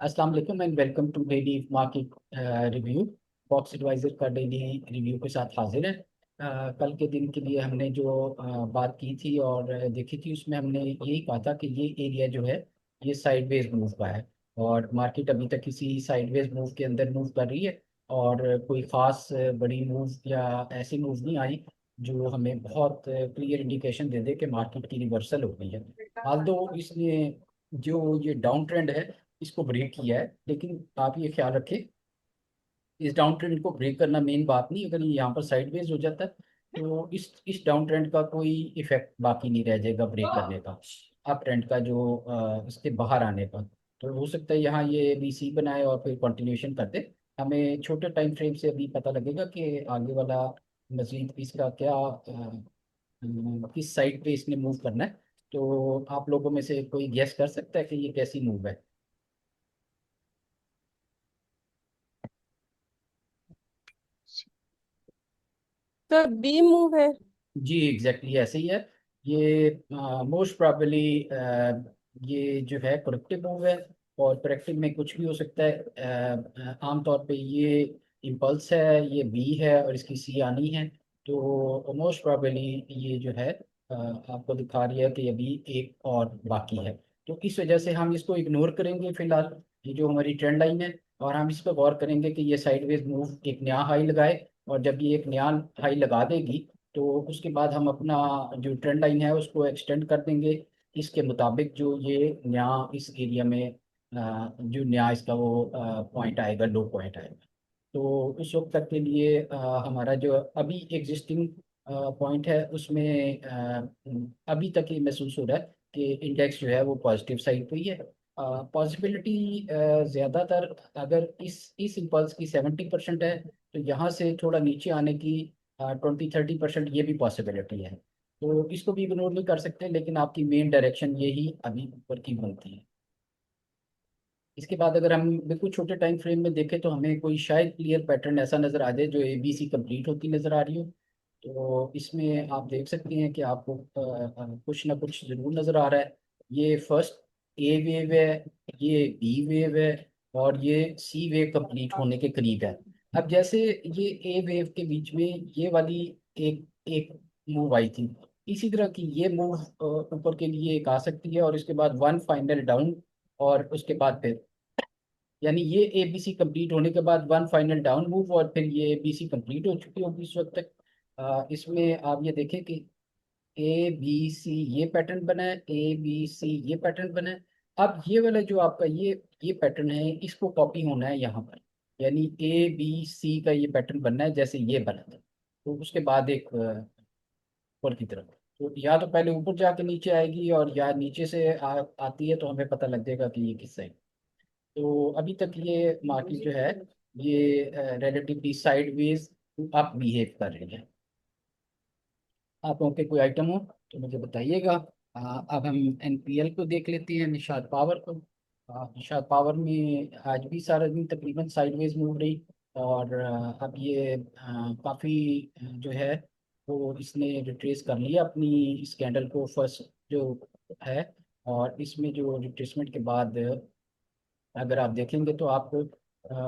अस्सलाम वालेकुम and welcome to daily market review. Fox Advisor का डेली रिव्यू के साथ हाजिर है। कल के दिन के लिए हमने जो बात की थी और देखी थी, उसमें हमने यही कहा था कि ये एरिया जो है ये साइडवेज मूव का है और मार्केट अभी तक इसी साइडवेज मूव के अंदर मूव कर रही है और कोई ख़ास बड़ी मूव या ऐसी मूव नहीं आई जो हमें बहुत क्लियर इंडिकेशन दे दे कि मार्केट की रिवर्सल हो गई है। हाल दो इसने जो ये डाउन ट्रेंड है इसको ब्रेक किया है, लेकिन आप ये ख्याल रखें इस डाउन ट्रेंड को ब्रेक करना मेन बात नहीं। अगर ये यहाँ पर साइडवेज हो जाता है तो इस डाउन ट्रेंड का कोई इफेक्ट बाकी नहीं रह जाएगा ब्रेक करने का, अप ट्रेंड का जो इसके बाहर आने का। तो हो सकता है यहाँ ये बीसी बनाए और फिर कंटिन्यूशन कर दे। हमें छोटे टाइम फ्रेम से अभी पता लगेगा कि आगे वाला मजीद इसका क्या किस साइड पे इसने मूव करना है। तो आप लोगों में से कोई गेस कर सकता है कि ये कैसी मूव है? तो बी मूव है। जी एग्जैक्टली ऐसे ही है। ये मोस्ट प्रॉबली ये जो है करेक्टिव मूव है और करेक्टिव में कुछ भी हो सकता है। आमतौर पे ये इम्पल्स है, ये बी है और इसकी सी आनी है। तो मोस्ट प्रॉबली ये जो है आपको दिखा रही है कि अभी एक और बाकी है। तो इस वजह से हम इसको इग्नोर करेंगे फिलहाल, ये जो हमारी ट्रेंड लाइन है, और हम इस पर गौर करेंगे कि ये साइडवेज मूव एक नया हाई लगाए। और जब ये एक नया हाई लगा देगी तो उसके बाद हम अपना जो ट्रेंड लाइन है उसको एक्सटेंड कर देंगे इसके मुताबिक जो ये नया इस एरिया में जो नया इसका वो पॉइंट आएगा, लो पॉइंट आएगा। तो उस वक्त तक के लिए हमारा जो अभी एग्जिस्टिंग पॉइंट है उसमें अभी तक ये महसूस हो रहा है कि इंडेक्स जो है वो पॉजिटिव साइड पे ही है। पॉसिबिलिटी ज़्यादातर अगर इस इम्पल्स की 70% है तो यहाँ से थोड़ा नीचे आने की 20-30% ये भी पॉसिबिलिटी है। तो इसको भी इग्नोर नहीं कर सकते, लेकिन आपकी मेन डायरेक्शन यही अभी ऊपर की बनती है। इसके बाद अगर हम बिल्कुल छोटे टाइम फ्रेम में देखें तो हमें कोई शायद क्लियर पैटर्न ऐसा नज़र आ जाए जो ए बी सी कंप्लीट होती नज़र आ रही हो। तो इसमें आप देख सकते हैं कि आपको कुछ ना कुछ ज़रूर नज़र आ रहा है। ये फर्स्ट ए वेव है, ये बी वेव है और ये सी वेव कंप्लीट होने के करीब है। अब जैसे ये ए वेव के बीच में ये वाली एक एक मूव आई थी, इसी तरह की ये मूव ऊपर के लिए एक आ सकती है और इसके बाद वन फाइनल डाउन और उसके बाद फिर यानी ये ए बी सी कंप्लीट होने के बाद वन फाइनल डाउन मूव और फिर ये ए बी सी कंप्लीट हो चुकी होगी इस वक्त तक। इसमें आप ये देखें कि ए बी सी ये पैटर्न बना है, ए बी सी ये पैटर्न बना है। अब ये वाला जो आपका ये पैटर्न है इसको कॉपी होना है यहाँ पर, यानी ए बी सी का ये पैटर्न बनना है जैसे ये बना था। तो उसके बाद एक ऊपर की तरफ, तो या तो पहले ऊपर जाके नीचे आएगी और या नीचे से आती है तो हमें पता लग जाएगा कि ये किस साइड। तो अभी तक ये मार्केट जो है ये रिलेटिवली साइडवेज अप बिहेव कर रही है। आप लोगों के कोई आइटम हो तो मुझे बताइएगा। अब हम एनपीएल को देख लेते हैं, निषाद पावर को। निषाद पावर में आज भी सारा दिन तकरीबन साइडवेज मूव रही और अब ये काफ़ी जो है वो इसने रिट्रेस कर लिया अपनी इस कैंडल को फर्स्ट जो है। और इसमें जो रिट्रेसमेंट के बाद अगर आप देखेंगे तो आपको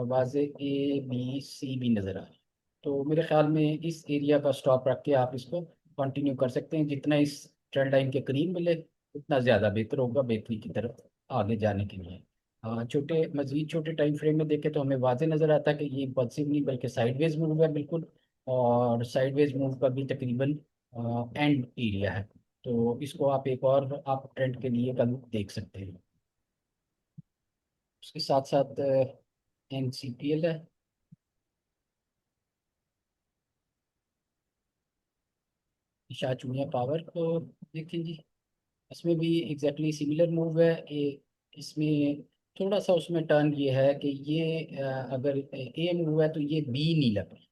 वाजे ए बी सी भी नज़र आ रही है। तो मेरे ख्याल में इस एरिया का स्टॉप रख के आप इसको कंटिन्यू कर सकते हैं। जितना इस ट्रेंड लाइन के करीब मिले उतना ज़्यादा बेहतर होगा बेहतरी की तरफ आगे जाने के लिए। छोटे मजीद छोटे टाइम फ्रेम में देखें तो हमें वाजे नज़र आता है कि ये इम्पल्सिव नहीं बल्कि साइडवेज मूव है बिल्कुल। और साइडवेज मूव का भी तकरीबन एंड एरिया है। तो इसको आप एक और आप ट्रेंड के लिए कल देख सकते हैं। उसके साथ साथ एनसीपीएल है, निषाद चूनिया पावर को देखें जी। इसमें भी एग्जैक्टली सिमिलर मूव है। इसमें थोड़ा सा उसमें टर्न ये है कि ये अगर ए मूव है तो ये बी नहीं लग रही,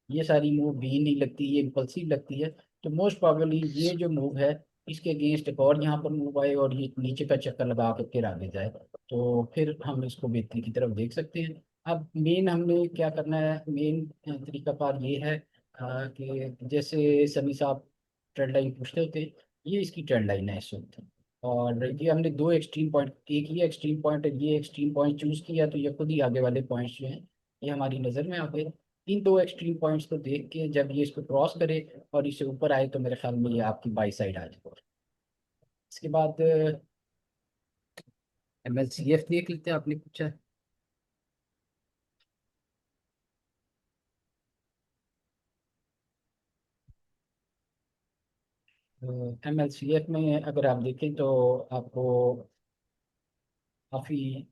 ये सारी मूव बी नहीं लगती, ये इम्पल्सिव लगती है। तो मोस्ट प्रोबेबली ये जो मूव है इसके अगेंस्ट एक और यहाँ पर मूव आए और ये नीचे का चक्कर लगा के फिर आगे जाए तो फिर हम इसको बेहतरी की तरफ देख सकते हैं। अब मेन हमने क्या करना है, मेन तरीकाकार ये है कि जैसे समी साहब ट्रेंड लाइन पूछते होते, ये इसकी ट्रेंड लाइन है इस वक्त। और ये हमने दो एक्सट्रीम पॉइंट, एक ये एक्सट्रीम पॉइंट है, ये एक्सट्रीम पॉइंट चूज किया, तो ये खुद ही आगे वाले पॉइंट्स जो हैं ये हमारी नज़र में आ गए। इन दो एक्सट्रीम पॉइंट्स को देख के जब ये इसको क्रॉस करे और इससे ऊपर आए, तो मेरे ख्याल में ये आपकी बाई साइड आ जाए। इसके बाद MLCF देख लेते हैं, आपने पूछा है। MLCF में अगर आप देखें तो आपको काफ़ी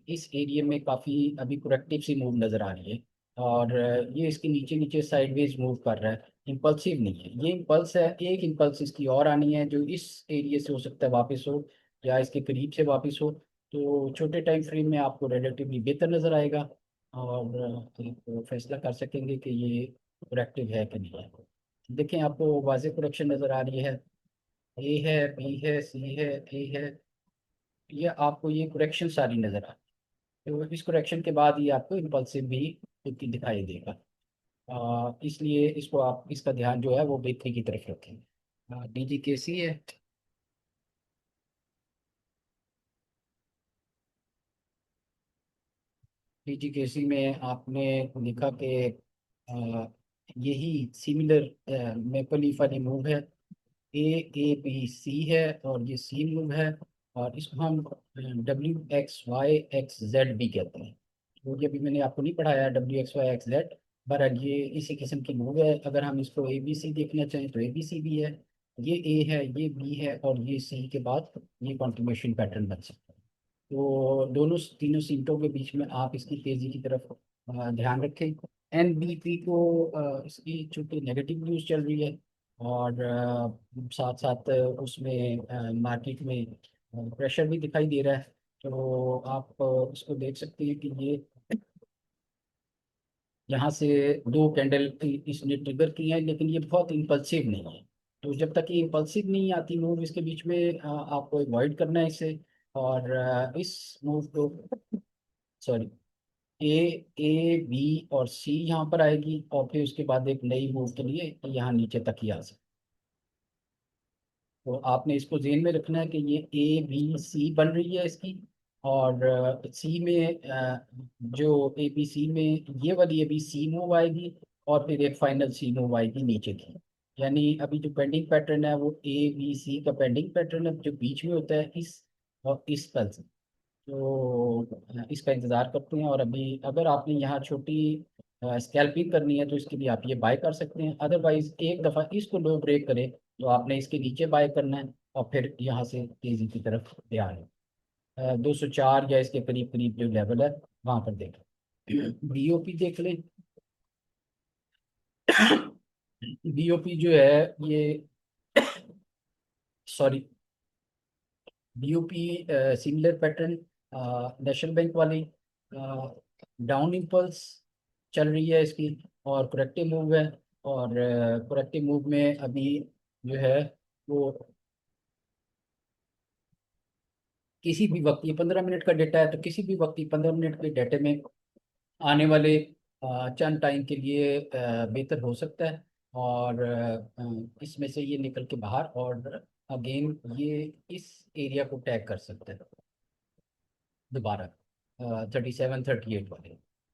इस एरिया में काफ़ी अभी प्रोडक्टिव सी मूव नज़र आ रही है। और ये इसके नीचे नीचे साइडवेज मूव कर रहा है, इम्पल्सिव नहीं है। ये इम्पल्स है, एक इम्पल्स इसकी और आनी है जो इस एरिया से हो सकता है वापस हो, या इसके करीब से वापस हो। तो छोटे टाइम फ्रेम में आपको रिलेटिवली बेहतर नज़र आएगा, और एक फैसला कर सकेंगे कि ये प्रोडक्टिव है कि नहीं है। देखें, आपको वाज़ेह प्रोडक्शन नज़र आ रही है। ए है, बी है, सी है, ए है। ये आपको ये करेक्शन सारी नज़र आ, तो इस करेक्शन के बाद ये आपको इम्पल्सिव भी खुद की दिखाई देगा। इसलिए इसको आप, इसका ध्यान जो है वो बेहतरी की तरफ रखें। DGKC है। DGKC में आपने लिखा कि आ, यही सिमिलर मेपल लीफ वाली मूव है। A B C है और ये C मूव है, और इसको हम WXY XZ भी कहते हैं। तो ये भी मैंने आपको नहीं पढ़ाया WXY XZ, पर ये इसी किस्म की मूव है। अगर हम इसको ABC देखना चाहें तो ABC भी है, ये A है, ये B है, और ये C के बाद ये कॉन्टिन्यूशन पैटर्न बन सकता है। तो दोनों तीनों सीटों के बीच में आप इसकी तेज़ी की तरफ ध्यान रखें। NBP को इसकी चूंकि नेगेटिव न्यूज़ चल रही है, और साथ साथ उसमें मार्केट में प्रेशर भी दिखाई दे रहा है। तो आप इसको देख सकते हैं कि ये यहाँ से दो कैंडल इसने ट्रिगर की है, लेकिन ये बहुत इम्पल्सिव नहीं है। तो जब तक ये इम्पल्सिव नहीं आती मूव इसके बीच में, आपको अवॉइड करना है इसे। और इस मूव को, सॉरी, A A B और C यहाँ पर आएगी, और फिर उसके बाद एक नई मूव के लिए यहाँ नीचे तक ही आ सकती। तो आपने इसको जेन में रखना है कि ये ABC बन रही है इसकी, और सी में जो ABC में ये वाली अभी C मूव आएगी, और फिर एक फाइनल C मूव आएगी नीचे की। यानी अभी जो पेंडिंग पैटर्न है वो ABC का पेंडिंग पैटर्न है जो बीच में होता है इस और इस पल से। तो इसका इंतज़ार करते हैं। और अभी अगर आपने यहाँ छोटी स्कैल्पिंग करनी है तो इसके लिए आप ये बाय कर सकते हैं। अदरवाइज एक दफ़ा इसको लो ब्रेक करे तो आपने इसके नीचे बाय करना है, और फिर यहाँ से तेज़ी की तरफ ध्यान है। 204 या इसके करीब करीब जो लेवल है वहाँ पर देख लें। BOP देख लें। BOP जो है ये, sorry, BOP similar pattern national bank वाली डाउन इम्पल्स चल रही है इसकी, और करेक्टिव मूव है। और करेक्टिव मूव में अभी जो है वो किसी भी वक्त, ये 15 मिनट का डेटा है, तो किसी भी वक्त ये 15 मिनट के डेटे में आने वाले चंद टाइम के लिए बेहतर हो सकता है। और इसमें से ये निकल के बाहर, और अगेन ये इस एरिया को टैग कर सकता है दोबारा, 37 38 वाले।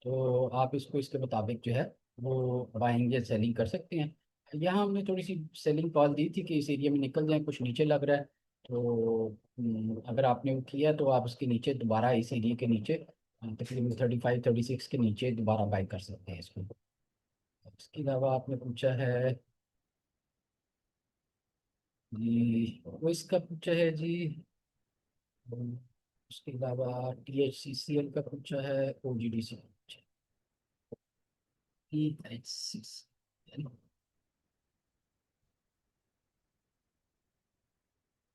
तो आप इसको इसके मुताबिक जो है वो बाइंग या सेलिंग कर सकते हैं। यहाँ हमने थोड़ी सी सेलिंग कॉल दी थी कि इस एरिया में निकल जाए, कुछ नीचे लग रहा है। तो अगर आपने वो किया तो आप उसके नीचे दोबारा, इस एरिया के नीचे तकरीबन 35 36 के नीचे दोबारा बाई कर सकते हैं इसको। इसके अलावा आपने पूछा है जी, वो इसका पूछा है जी। उसके अलावा THCCL का पूछा है, OGDC का पूछा है, THCC।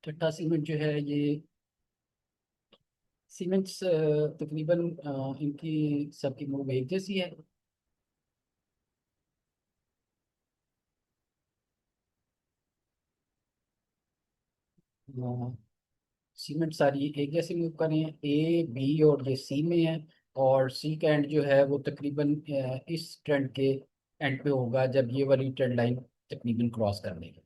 छठा सीमेंट जो है ये, सीमेंट्स तकरीबन इनकी सबकी मूव एक जैसी है। सीमेंट सारी एक जैसे मूव कर रही हैं, A B और ये C में है। और C का एंड जो है वो तकरीबन इस ट्रेंड के एंड पे होगा जब ये वाली ट्रेंड लाइन तकरीबन क्रॉस कर लेगी।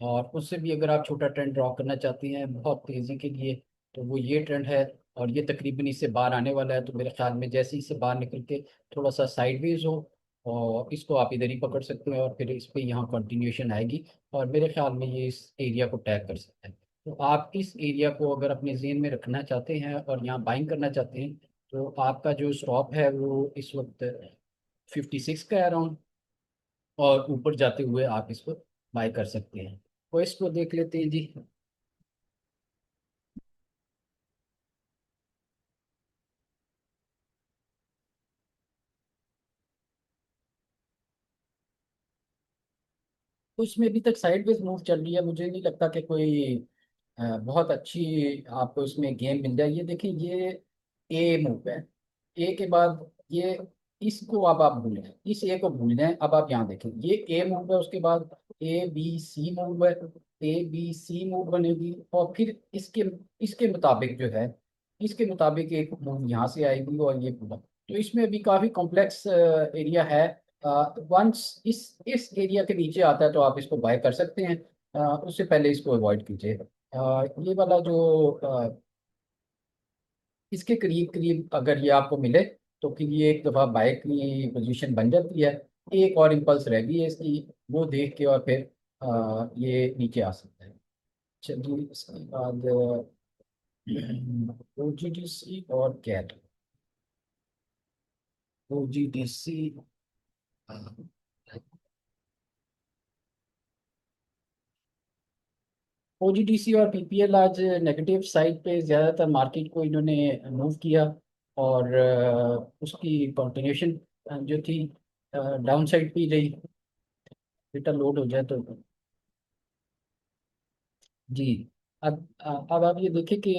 और उससे भी अगर आप छोटा ट्रेंड ड्रॉ करना चाहते हैं बहुत तेज़ी के लिए, तो वो ये ट्रेंड है। और ये तकरीबन इससे बाहर आने वाला है, तो मेरे ख्याल में जैसे ही इससे बाहर निकल के थोड़ा सा साइडवेज हो, और इसको आप इधर ही पकड़ सकते हैं, और फिर इस पे यहाँ कंटिन्यूशन आएगी। और मेरे ख्याल में ये इस एरिया को टैग कर सकते हैं। तो आप इस एरिया को अगर अपने जेन में रखना चाहते हैं और यहाँ बाइंग करना चाहते हैं, तो आपका जो स्टॉप है वो इस वक्त 56 का अराउंड, और ऊपर जाते हुए आप इसको बाय कर सकते हैं। तो इसको देख लेते हैं जी। उसमें अभी तक साइडवेज मूव चल रही है, मुझे नहीं लगता कि कोई बहुत अच्छी आपको इसमें गेम मिल जाए। ये देखिए, ये ए मूव है। ए के बाद ये, इसको अब आप भूल जाएं, इस ए को भूल जाएं। अब आप यहाँ देखें, ये ए मूव है, उसके बाद ए बी सी मूव है, ए बी सी मूव बनेगी, और फिर इसके इसके मुताबिक जो है, इसके मुताबिक एक मूव यहाँ से आएगी, और ये पूरा। तो इसमें अभी काफ़ी कॉम्प्लेक्स एरिया है। वंस इस एरिया के नीचे आता है तो आप इसको बाय कर सकते हैं। उससे पहले इसको अवॉइड कीजिए। ये वाला जो इसके करीब करीब अगर ये आपको मिले, तो फिर ये एक दफ़ा बाय की पोजीशन बन जाती है। एक और इम्पल्स रह गई है इसकी, वो देख के और फिर ये नीचे आ सकता है। चलिए, इसके बाद OGDC और कैट। OGDC, OGDC और PPL आज नेगेटिव साइड पे ज़्यादातर मार्केट को इन्होंने मूव किया, और उसकी कंटिन्यूशन जो थी डाउन साइड पे ही रही। डेटा लोड हो जाए तो जी। अब आप ये देखें कि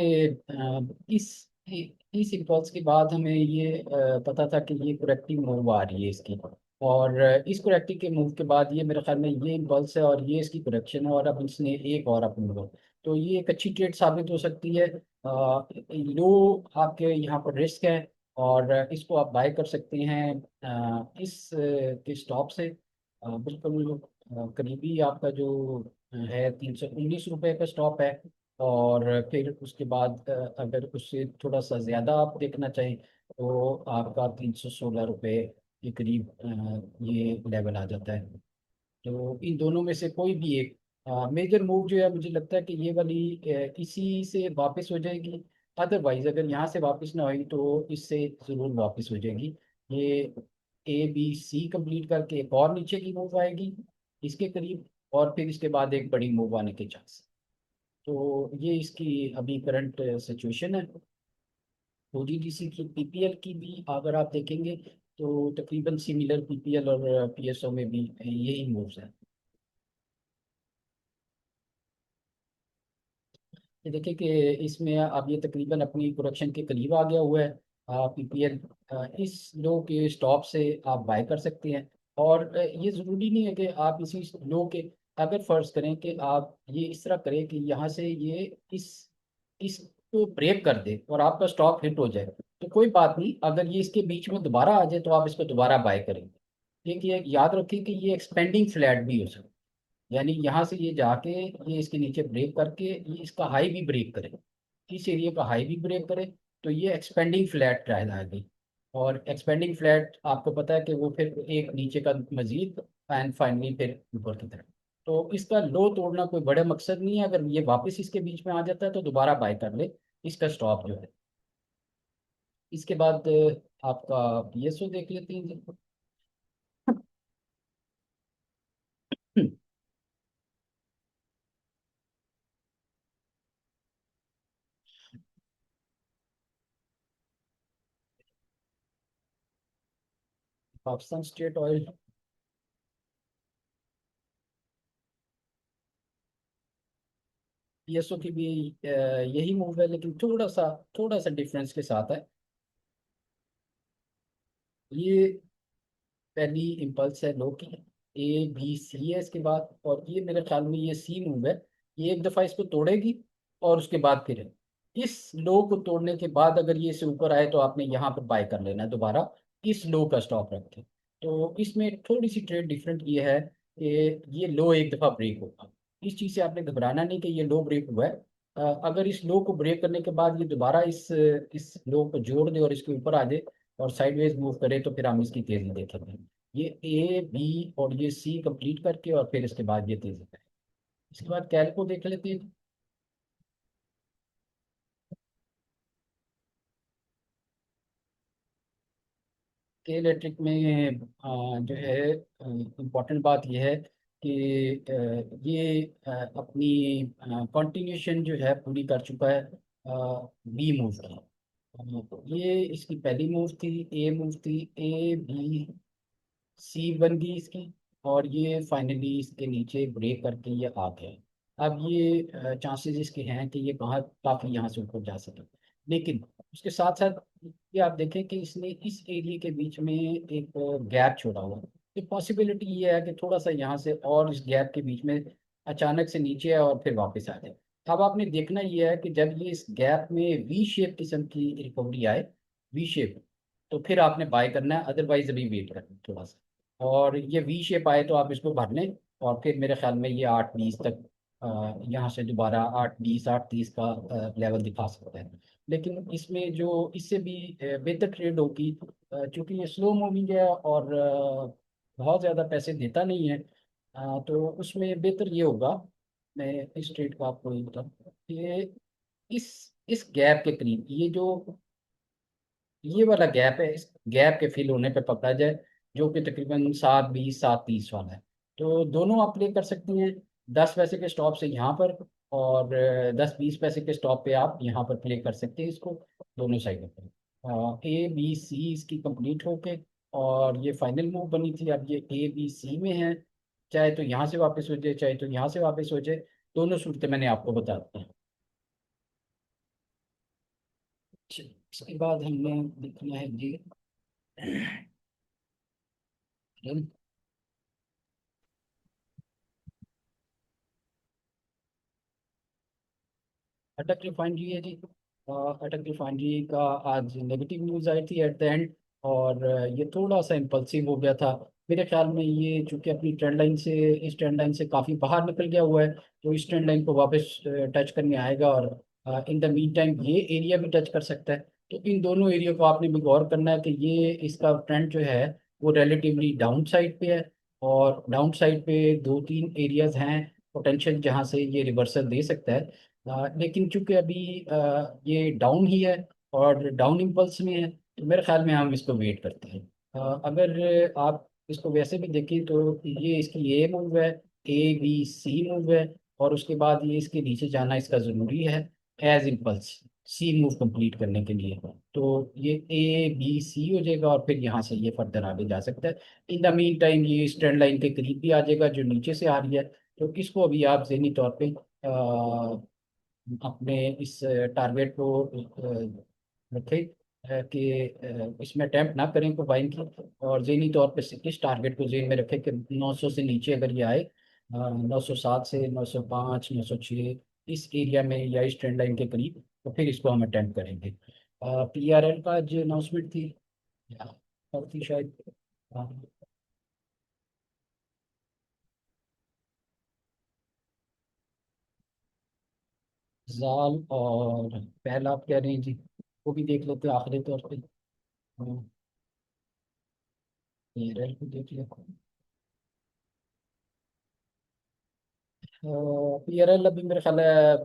इस इम्पल्स के बाद हमें ये पता था कि ये करेक्टिव मूव आ रही है इसकी, और इस करेक्टिव के मूव के बाद ये मेरे ख्याल में ये इम्पल्स है, और ये इसकी करेक्शन है, और अब इसने एक और अप मूव। तो ये एक अच्छी ट्रेड साबित हो सकती है। लो आपके यहाँ पर रिस्क है, और इसको आप बाय कर सकते हैं इस के स्टॉप से बिल्कुल करीबी आपका जो है 319 रुपये का स्टॉप है। और फिर उसके बाद अगर उससे थोड़ा सा ज़्यादा आप देखना चाहें, तो आपका 316 रुपये के करीब ये लेवल आ जाता है। तो इन दोनों में से कोई भी एक मेजर मूव जो है, मुझे लगता है कि ये वाली इसी से वापस हो जाएगी। अदरवाइज अगर यहाँ से वापस ना हुई तो इससे ज़रूर वापस हो जाएगी। ये ABC कंप्लीट करके एक और नीचे की मूव आएगी इसके करीब, और फिर इसके बाद एक बड़ी मूव आने के चांस। तो ये इसकी अभी करंट सिचुएशन है। OGDC की PPL की भी अगर आप देखेंगे, तो तकरीबन सिमिलर PPL और PSO में भी यही मूव्स हैं। ये देखिए कि इसमें अब ये तकरीबन अपनी प्रोडक्शन के करीब आ गया हुआ है। PPL इस लो के स्टॉप से आप बाय कर सकते हैं। और ये ज़रूरी नहीं है कि आप इसी लो के, अगर फ़र्ज़ करें कि आप ये इस तरह करें कि यहाँ से ये इसको ब्रेक कर दे और आपका स्टॉक हिट हो जाए, तो कोई बात नहीं। अगर ये इसके बीच में दोबारा आ जाए तो आप इसको दोबारा बाय करेंगे। देखिए, याद रखिए कि ये एक्सपेंडिंग फ्लैट भी हो सकता है। यानी यहाँ से ये जाके ये इसके नीचे ब्रेक करके ये इसका हाई भी ब्रेक करे, इस एरिया का हाई भी ब्रेक करे, तो ये एक्सपेंडिंग फ्लैट कहलाएगी। और एक्सपेंडिंग फ्लैट आपको पता है कि वो फिर एक नीचे का मजीद, एंड फाइनली फिर ऊपर की तरफ। तो इसका लो तोड़ना कोई बड़ा मकसद नहीं है। अगर ये वापस इसके बीच में आ जाता है तो दोबारा बाय कर ले इसका स्टॉप जो है। इसके बाद आपका PSO देख लेते हैं जी। पाकिस्तान स्टेट ऑयल, PSO की भी यही मूव है, लेकिन थोड़ा सा डिफरेंस के साथ है। ये पहली इम्पल्स है लो की, ABC है इसके बाद, और ये मेरे ख्याल में ये C मूव है। ये एक दफ़ा इसको तोड़ेगी, और उसके बाद फिर इस लो को तोड़ने के बाद अगर ये इसे ऊपर आए, तो आपने यहाँ पर बाय कर लेना है दोबारा, इस लो का स्टॉप रख के। तो इसमें थोड़ी सी ट्रेड डिफरेंट ये है कि ये लो एक दफ़ा ब्रेक होगा, इस चीज़ से आपने घबराना नहीं कि ये लो ब्रेक हुआ है। अगर इस लो को ब्रेक करने के बाद ये दोबारा इस लो को जोड़ दे और इसके ऊपर आ जाए और साइडवेज मूव करे, तो फिर हम इसकी तेज़ी देखेंगे। ये ए बी और ये सी कंप्लीट करके और फिर इसके बाद ये तेज़ी करें। इसके बाद कैल को देख लेते हैं। के इलेक्ट्रिक में जो है इम्पोर्टेंट बात यह है कि ये अपनी कंटिन्यूशन जो है पूरी कर चुका है बी मूव की। ये इसकी पहली मूव थी, ए मूव थी, ए बी सी बन गई इसकी, और ये फाइनली इसके नीचे ब्रेक करके ये आ गया। अब ये चांसेस इसके हैं कि ये कहाँ काफ़ी यहाँ से ऊपर जा सके। लेकिन उसके साथ साथ ये आप देखें कि इसने इस एरिया के बीच में एक गैप छोड़ा हुआ है। तो पॉसिबिलिटी ये है कि थोड़ा सा यहाँ से और इस गैप के बीच में अचानक से नीचे आए और फिर वापस आ जाए। अब आपने देखना ये है कि जब ये इस गैप में वी शेप किस्म की रिकवरी आए, वी शेप, तो फिर आपने बाय करना है, अदरवाइज अभी वेट करना है थोड़ा सा। और ये वी शेप आए तो आप इसको भर लें, और फिर मेरे ख्याल में ये 8:20 तक यहाँ से दोबारा 8:20 8:30 का लेवल दिखा सकता है। लेकिन इसमें जो इससे भी बेहतर ट्रेड होगी, चूंकि ये स्लो मूविंग है और बहुत ज़्यादा पैसे देता नहीं है, तो उसमें बेहतर ये होगा, मैं इस ट्रेड को आपको ये बताऊँ कि इस इस गैप के करीब ये जो ये वाला गैप है, इस गैप के फिल होने पे पकड़ा जाए, जो कि तकरीबन 7:20 7:30 वाला है। तो दोनों आप प्ले कर सकती हैं, 10 पैसे के स्टॉप से यहाँ पर, और 10 20 पैसे के स्टॉप पे आप यहाँ पर प्ले कर सकते हैं इसको, दोनों साइडों पर। ए बी सी इसकी कंप्लीट होके और ये फाइनल मूव बनी थी, अब ये ए बी सी में है। चाहे तो यहाँ से वापस हो जाए, चाहे तो यहाँ से वापस हो जाए, दोनों सूरतें मैंने आपको बता दी हैं। अच्छा, इसके बाद हमने देखना है जी अटक रिफाइनरी है जी। अटक रिफाइनरी का आज नेगेटिव न्यूज़ आई थी एट द एंड, और ये थोड़ा सा इम्पल्सिव हो गया था। मेरे ख्याल में ये चूंकि अपनी ट्रेंड लाइन से इस ट्रेंड लाइन से काफ़ी बाहर निकल गया हुआ है, तो इस ट्रेंड लाइन को वापस टच करने आएगा, और इन द मीन टाइम ये एरिया भी टच कर सकता है। तो इन दोनों एरिया को आपने भी गौर करना है कि ये इसका ट्रेंड जो है वो रिलेटिवली डाउन साइड पे है, और डाउन साइड पे 2 3 एरियाज हैं पोटेंशियल जहाँ से ये रिवर्सल दे सकता है। लेकिन चूंकि अभी ये डाउन ही है और डाउन इम्पल्स में है, तो मेरे ख्याल में हम इसको वेट करते हैं। अगर आप इसको वैसे भी देखें तो ये इसकी ए मूव है, ए बी सी मूव है, और उसके बाद ये इसके नीचे जाना इसका ज़रूरी है एज इम्पल्स, सी मूव कंप्लीट करने के लिए। तो ये ए बी सी हो जाएगा और फिर यहाँ से ये फर्दर आगे जा सकता है। इन द मीन टाइम ये इस ट्रेंड लाइन के करीब भी आ जाएगा जो नीचे से आ रही है। तो इसको अभी आप ज़हनी तौर पे अपने इस टारगेट को रखें, कि इसमें अटैम्प्ट ना करें को बाइंग की, और ज़हनी तौर पे इस टारगेट को जेन में रखें कि 900 से नीचे अगर ये आए, 907 से 905 906 इस एरिया में या इस ट्रेंड लाइन के करीब, तो फिर इसको हम अटैम्प्ट करेंगे। PRL का जो अनाउंसमेंट थी, या और थी शायद, जाल और पहला आप कह रहे हैं जी, वो भी देख लेते हैं आखिरी तौर पे। PRL को देख लेते हैं। PRL अभी मेरे ख्याल है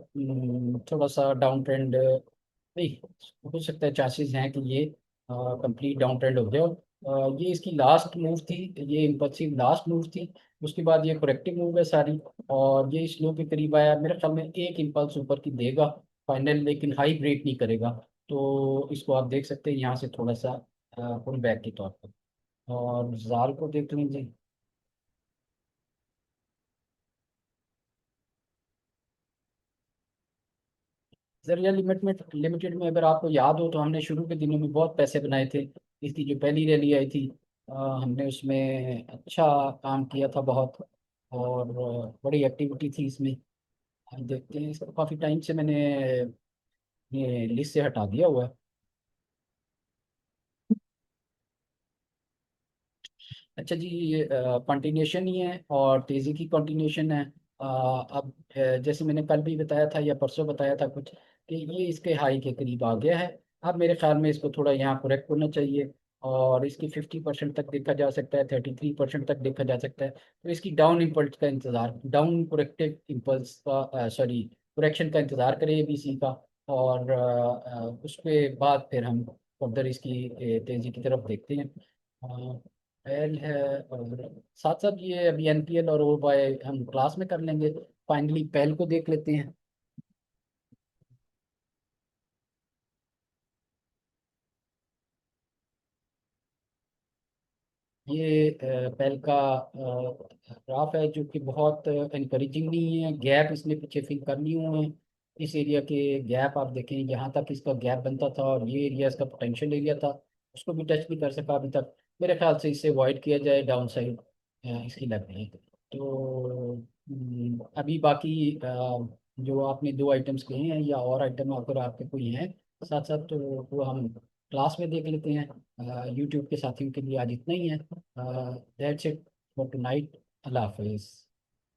थोड़ा सा डाउन ट्रेंड नहीं, हो सकता है, चांसेस हैं कि ये कंप्लीट डाउन ट्रेंड हो गया। ये इसकी लास्ट मूव थी, ये इम्पल्सिव लास्ट मूव थी। उसके बाद ये करेक्टिव मूव है सारी, और ये स्लो के करीब आया, मेरे ख्याल में एक इम्पल्स ऊपर की देगा फाइनल, लेकिन हाई ब्रेक नहीं करेगा। तो इसको आप देख सकते हैं यहाँ से थोड़ा सा पुल बैक के तौर पर। और जाल को देख लीजिए। जरिया लिमिटेड में अगर आपको याद हो तो हमने शुरू के दिनों में बहुत पैसे बनाए थे। इसकी जो पहली रैली आई थी, हमने उसमें अच्छा काम किया था बहुत, और बड़ी एक्टिविटी थी इसमें। हम देखते हैं, इसको काफ़ी टाइम से मैंने ये लिस्ट से हटा दिया हुआ है। अच्छा जी, ये कंटिन्यूशन ही है और तेज़ी की कंटिन्यूशन है। अब जैसे मैंने कल भी बताया था या परसों बताया था कुछ, कि ये इसके हाई के करीब आ गया है। अब मेरे ख्याल में इसको थोड़ा यहाँ करेक्ट होना चाहिए, और इसकी 50% तक देखा जा सकता है, 33% तक देखा जा सकता है। तो इसकी डाउन इम्पल्स का इंतज़ार, डाउन करेक्टिव इम्पल्स का, सॉरी, करेक्शन का इंतज़ार करें एबीसी का। और उसके बाद फिर हम फर्दर इसकी तेज़ी की तरफ देखते हैं। एल है, और साथ साथ ये अभी एनपीएल और ओ बाय हम क्लास में कर लेंगे। फाइनली पहल को देख लेते हैं। ये पहल का ग्राफ है, जो कि बहुत encouraging नहीं है। गैप इसने पीछे फिल कर लिए हुए हैं। इस एरिया के गैप आप देखें, यहाँ तक इसका गैप बनता था, और ये एरिया इसका पोटेंशियल एरिया था। उसको भी टच नहीं कर सका अभी तक। मेरे ख्याल से इसे अवॉइड किया जाए, डाउन साइड इसकी लग रही है। तो अभी बाकी जो आपने दो आइटम्स कहे हैं, या और आइटम अगर आपके कोई हैं साथ साथ, तो वो हम क्लास में देख लेते हैं। यूट्यूब के साथियों के लिए आज इतना ही है। That's it for tonight. अल्लाह हाफिज़।